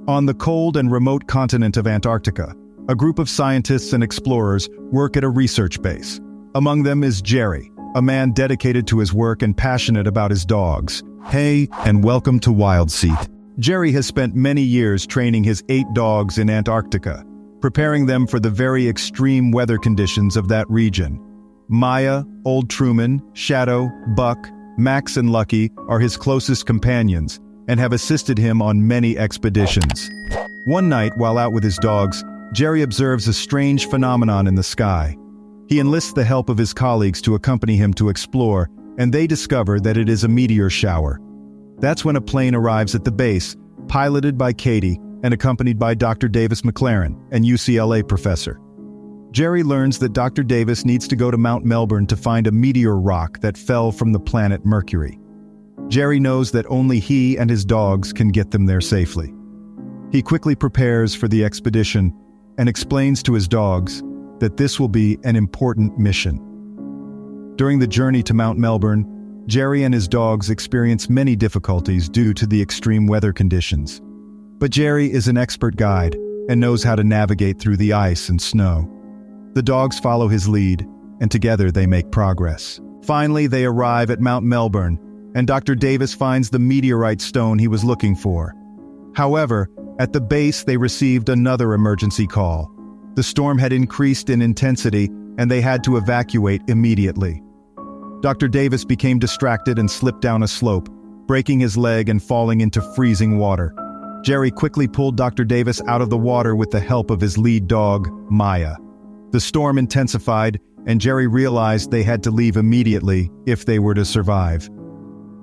On the cold and remote continent of Antarctica, a group of scientists and explorers work at a research base. Among them is Jerry, a man dedicated to his work and passionate about his dogs. Hey, and welcome to Wild Seat. Jerry has spent many years training his 8 dogs in Antarctica, preparing them for the very extreme weather conditions of that region. Maya, Old Truman, Shadow, Buck, Max and Lucky are his closest companions and have assisted him on many expeditions. One night, while out with his dogs, Jerry observes a strange phenomenon in the sky. He enlists the help of his colleagues to accompany him to explore, and they discover that it is a meteor shower. That's when a plane arrives at the base, piloted by Katie and accompanied by Dr. Davis McLaren, an UCLA professor. Jerry learns that Dr. Davis needs to go to Mount Melbourne to find a meteor rock that fell from the planet Mercury. Jerry knows that only he and his dogs can get them there safely. He quickly prepares for the expedition and explains to his dogs that this will be an important mission. During the journey to Mount Melbourne, Jerry and his dogs experience many difficulties due to the extreme weather conditions. But Jerry is an expert guide and knows how to navigate through the ice and snow. The dogs follow his lead, and together they make progress. Finally, they arrive at Mount Melbourne, and Dr. Davis finds the meteorite stone he was looking for. However, at the base they received another emergency call. The storm had increased in intensity, and they had to evacuate immediately. Dr. Davis became distracted and slipped down a slope, breaking his leg and falling into freezing water. Jerry quickly pulled Dr. Davis out of the water with the help of his lead dog, Maya. The storm intensified, and Jerry realized they had to leave immediately if they were to survive.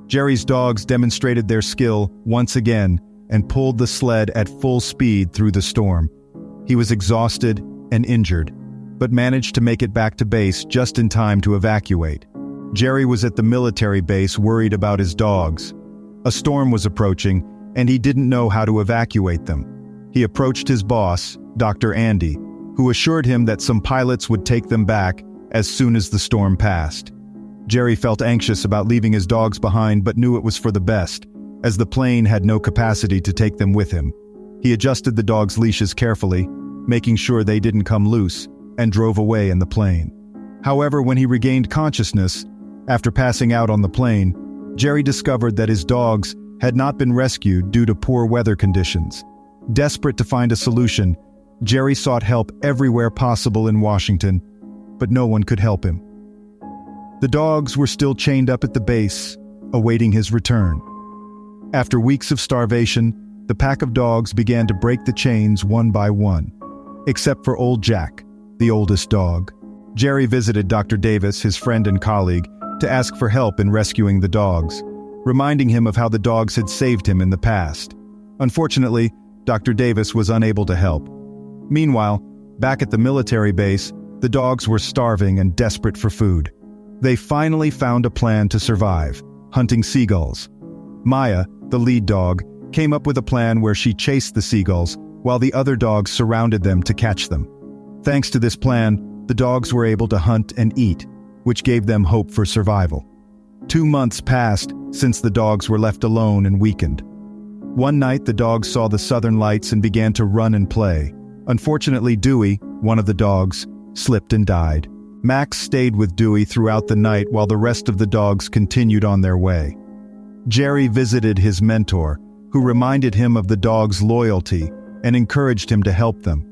Jerry's dogs demonstrated their skill once again and pulled the sled at full speed through the storm. He was exhausted and injured, but managed to make it back to base just in time to evacuate. Jerry was at the military base worried about his dogs. A storm was approaching, and he didn't know how to evacuate them. He approached his boss, Dr. Andy, who assured him that some pilots would take them back as soon as the storm passed. Jerry felt anxious about leaving his dogs behind but knew it was for the best, as the plane had no capacity to take them with him. He adjusted the dogs' leashes carefully, making sure they didn't come loose, and drove away in the plane. However, when he regained consciousness, after passing out on the plane, Jerry discovered that his dogs had not been rescued due to poor weather conditions. Desperate to find a solution, Jerry sought help everywhere possible in Washington, but no one could help him. The dogs were still chained up at the base, awaiting his return. After weeks of starvation, the pack of dogs began to break the chains one by one, except for old Jack, the oldest dog. Jerry visited Dr. Davis, his friend and colleague, to ask for help in rescuing the dogs, reminding him of how the dogs had saved him in the past. Unfortunately, Dr. Davis was unable to help. Meanwhile, back at the military base, the dogs were starving and desperate for food. They finally found a plan to survive, hunting seagulls. Maya, the lead dog, came up with a plan where she chased the seagulls while the other dogs surrounded them to catch them. Thanks to this plan, the dogs were able to hunt and eat, which gave them hope for survival. 2 months passed since the dogs were left alone and weakened. One night, the dogs saw the southern lights and began to run and play. Unfortunately, Dewey, one of the dogs, slipped and died. Max stayed with Dewey throughout the night while the rest of the dogs continued on their way. Jerry visited his mentor, who reminded him of the dogs' loyalty and encouraged him to help them.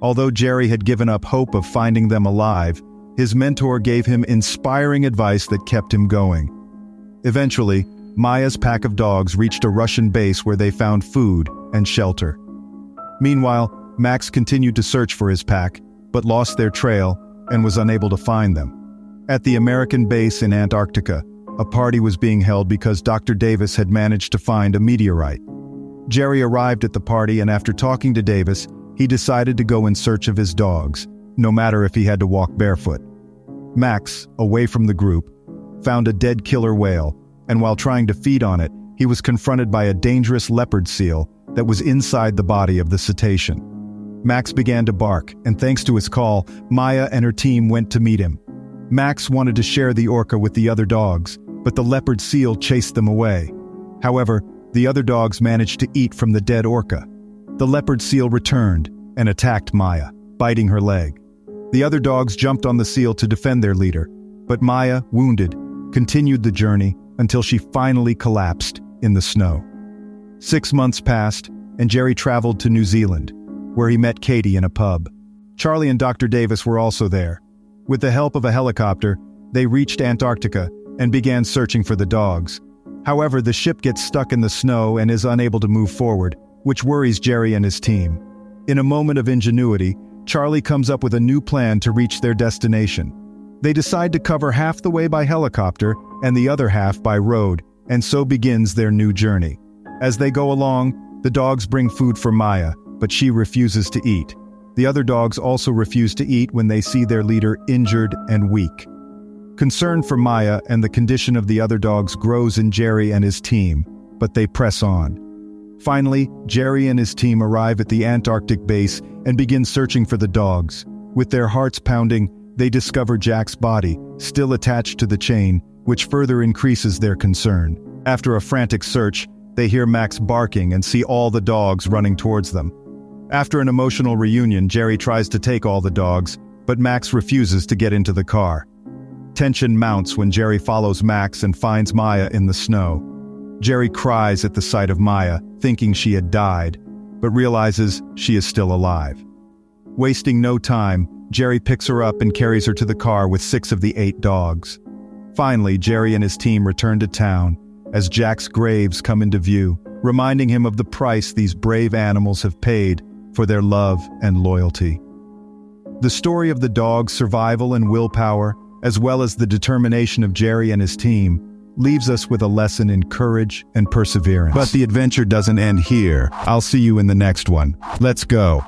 Although Jerry had given up hope of finding them alive, his mentor gave him inspiring advice that kept him going. Eventually, Maya's pack of dogs reached a Russian base where they found food and shelter. Meanwhile, Max continued to search for his pack, but lost their trail and was unable to find them. At the American base in Antarctica, a party was being held because Dr. Davis had managed to find a meteorite. Jerry arrived at the party, and after talking to Davis, he decided to go in search of his dogs, no matter if he had to walk barefoot. Max, away from the group, found a dead killer whale, and while trying to feed on it, he was confronted by a dangerous leopard seal that was inside the body of the cetacean. Max began to bark, and thanks to his call, Maya and her team went to meet him. Max wanted to share the orca with the other dogs, but the leopard seal chased them away. However, the other dogs managed to eat from the dead orca. the leopard seal returned and attacked Maya, biting her leg. The other dogs jumped on the seal to defend their leader, but Maya, wounded, continued the journey until she finally collapsed in the snow. 6 months passed, and Jerry traveled to New Zealand, where he met Katie in a pub. Charlie and Dr. Davis were also there. With the help of a helicopter, they reached Antarctica and began searching for the dogs. However, the ship gets stuck in the snow and is unable to move forward, which worries Jerry and his team. In a moment of ingenuity, Charlie comes up with a new plan to reach their destination. They decide to cover half the way by helicopter and the other half by road, and so begins their new journey. As they go along, the dogs bring food for Maya, but she refuses to eat. The other dogs also refuse to eat when they see their leader injured and weak. Concern for Maya and the condition of the other dogs grows in Jerry and his team, but they press on. Finally, Jerry and his team arrive at the Antarctic base and begin searching for the dogs. With their hearts pounding, they discover Jack's body, still attached to the chain, which further increases their concern. After a frantic search, they hear Max barking and see all the dogs running towards them. After an emotional reunion, Jerry tries to take all the dogs, but Max refuses to get into the car. Tension mounts when Jerry follows Max and finds Maya in the snow. Jerry cries at the sight of Maya, thinking she had died, but realizes she is still alive. Wasting no time, Jerry picks her up and carries her to the car with 6 of the 8 dogs. Finally, Jerry and his team return to town as Jack's graves come into view, reminding him of the price these brave animals have paid for their love and loyalty. The story of the dogs' survival and willpower, as well as the determination of Jerry and his team, leaves us with a lesson in courage and perseverance. But the adventure doesn't end here. I'll see you in the next one. Let's go.